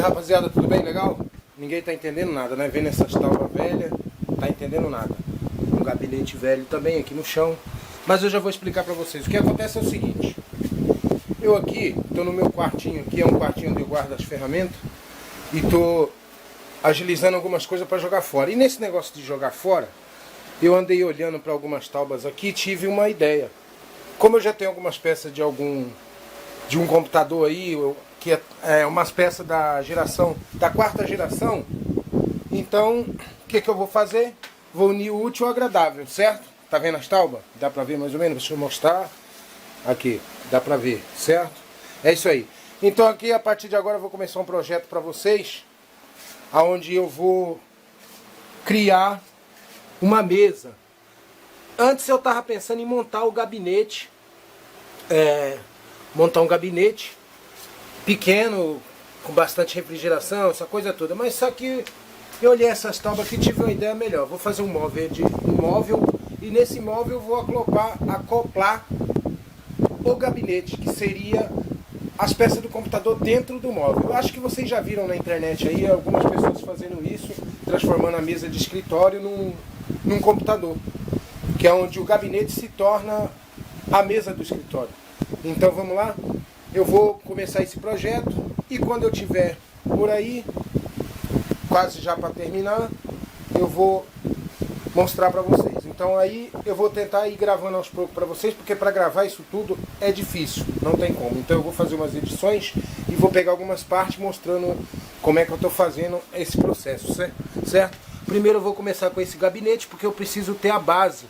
rapaziada, tudo bem? Legal? Ninguém tá entendendo nada, né? Vendo essas tábuas velhas, tá entendendo nada. Um gabinete velho também aqui no chão. Mas eu já vou explicar pra vocês. O que acontece é o seguinte. Eu aqui, tô no meu quartinho aqui, é um quartinho onde eu guardo as ferramentas. E tô agilizando algumas coisas pra jogar fora. E nesse negócio de jogar fora, eu andei olhando pra algumas tábuas aqui e tive uma ideia. Como eu já tenho algumas peças de um computador aí, que é umas peças da quarta geração, então o que eu vou fazer? Vou unir o útil ao agradável, certo? Tá vendo as taubas? Dá pra ver mais ou menos? Deixa eu mostrar. Aqui, dá pra ver, certo? É isso aí. Então aqui, a partir de agora, eu vou começar um projeto pra vocês, onde eu vou criar uma mesa. Antes eu tava pensando em montar o gabinete, montar um gabinete pequeno, com bastante refrigeração, essa coisa toda. Mas só que eu olhei essas tábuas aqui e tive uma ideia melhor. Vou fazer um móvel e nesse móvel eu vou acoplar o gabinete, que seria as peças do computador dentro do móvel. Eu acho que vocês já viram na internet aí algumas pessoas fazendo isso, transformando a mesa de escritório num computador, que é onde o gabinete se torna a mesa do escritório. Então vamos lá? Eu vou começar esse projeto e quando eu tiver por aí, quase já para terminar, eu vou mostrar para vocês. Então aí eu vou tentar ir gravando aos poucos para vocês, porque para gravar isso tudo é difícil, não tem como. Então eu vou fazer umas edições e vou pegar algumas partes mostrando como é que eu estou fazendo esse processo, certo? Primeiro eu vou começar com esse gabinete, porque eu preciso ter a base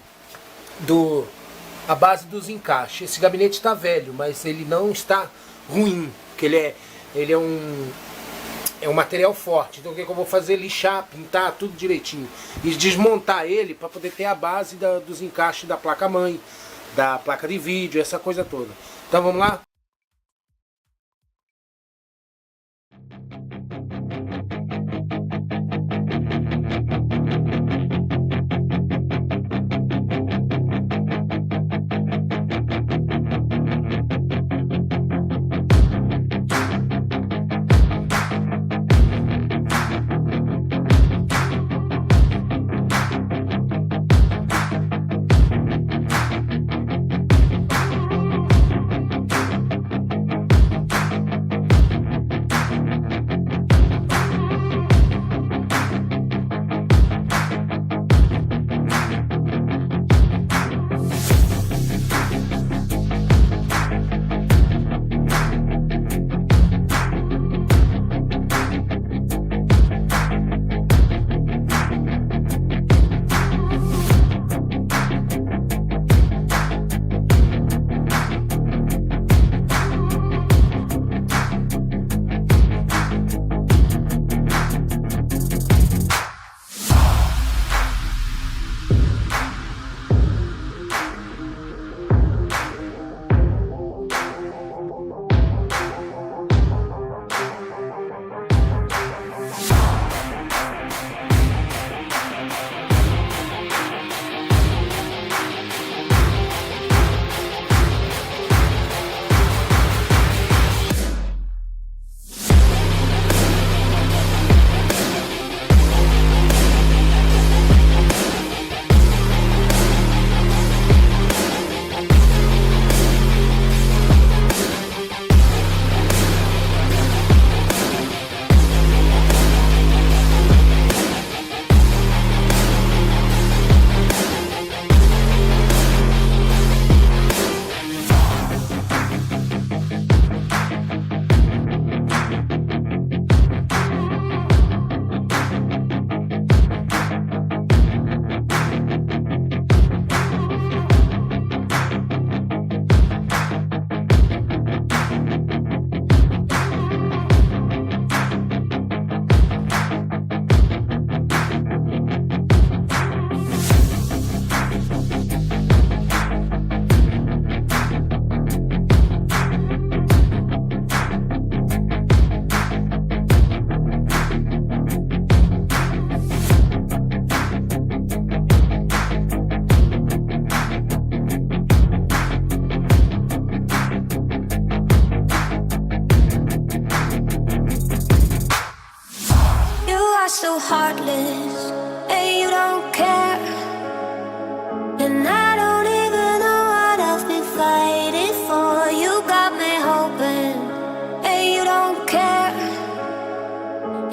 dos encaixes. Esse gabinete está velho, mas ele não está ruim, porque ele é um material forte. Então o que eu vou fazer? Lixar, pintar tudo direitinho e desmontar ele para poder ter a base dos encaixes da placa-mãe, da placa de vídeo, essa coisa toda. Então vamos lá? so heartless, and you don't care. And I don't even know what I've been fighting for. You got me hoping, and you don't care.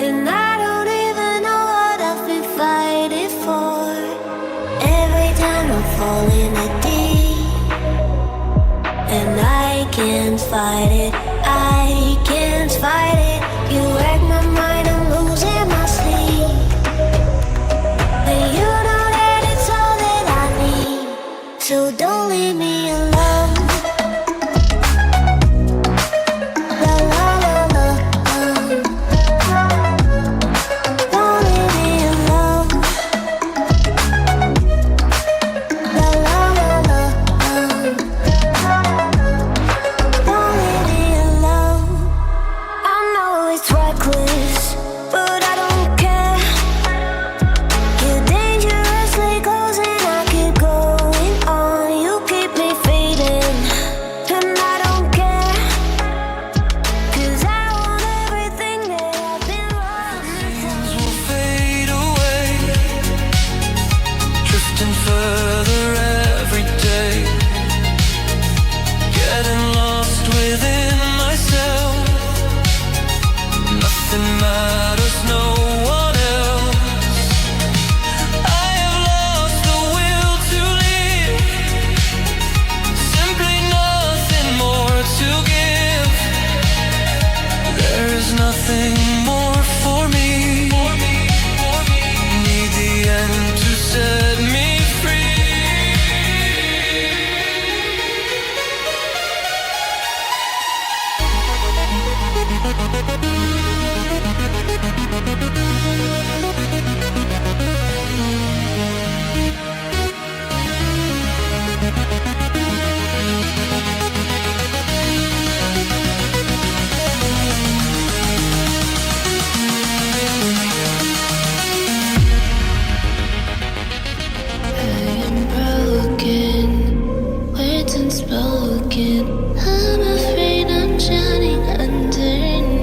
And I don't even know what I've been fighting for. Every time I'm falling a deep, and I can't fight it, I can't fight it. You wreck my mind, I'm losing my sleep. And you know that it's all that I need, so don't leave me alone. La la la la, don't leave me alone. La la la la, don't leave me alone. I know it's reckless, but I don't care. You're dangerously close and I keep going on. You keep me fading, and I don't care. 'Cause I want everything that I've been running from. Dreams will fade away, drifting further every day, getting lost within myself. Nothing matters, no one else. I have lost the will to live, simply nothing more to give. There is nothing more for me. Need the end to set me free. I am broken, words unspoken. I'm afraid I'm drowning underneath.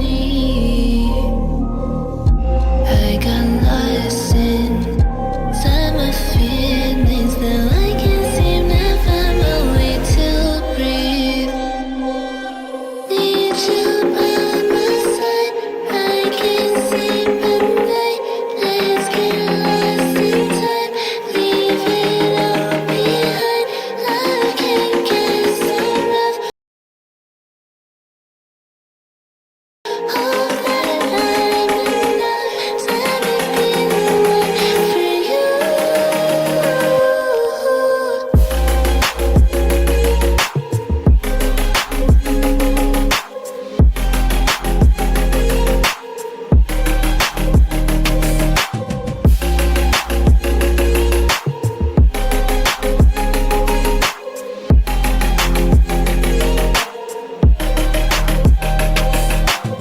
I got lost inside my feelings. Now I can't seem to find my way to breathe. Need you by my side. I can't sleep at night. Let's get lost in time. Leave it all behind. I can't get enough. All that I'm enough. Let me be the one for you.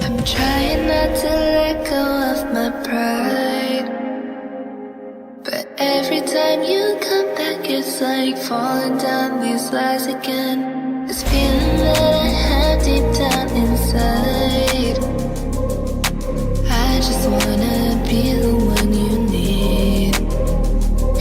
I'm trying not to let go of my pride, but every time you come back, it's like falling down these lies again. This feeling that I have deep down inside. I just wanna be the one you need.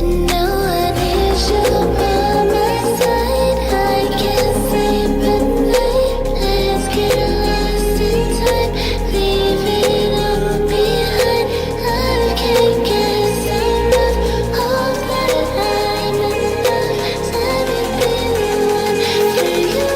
And now I need you by my side. I can't sleep at night. Let's get lost in time. Leave it all behind. I can't get enough. All that I'm enough. Let me be the one for you.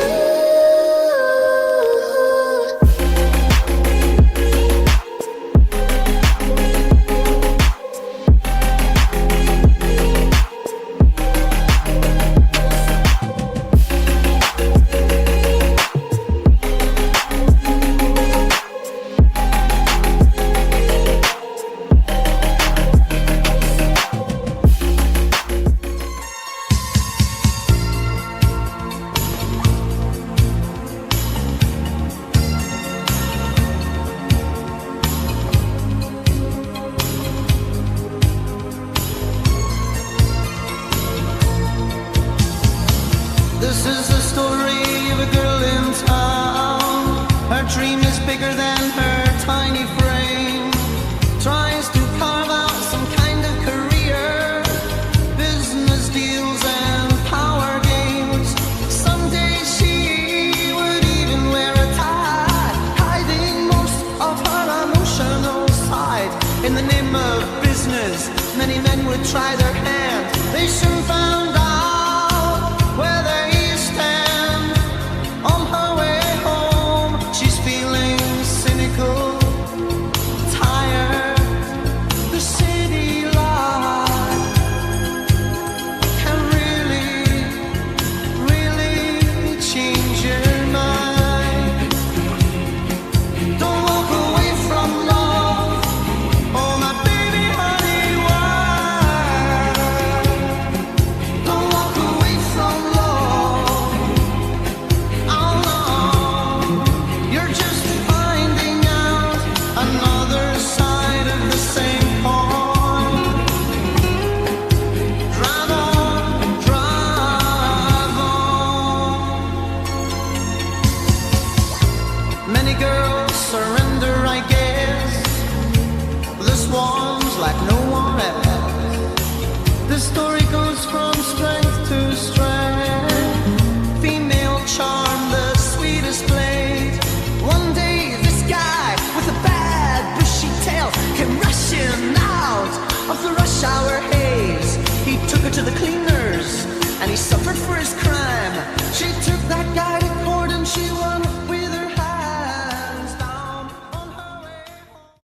the story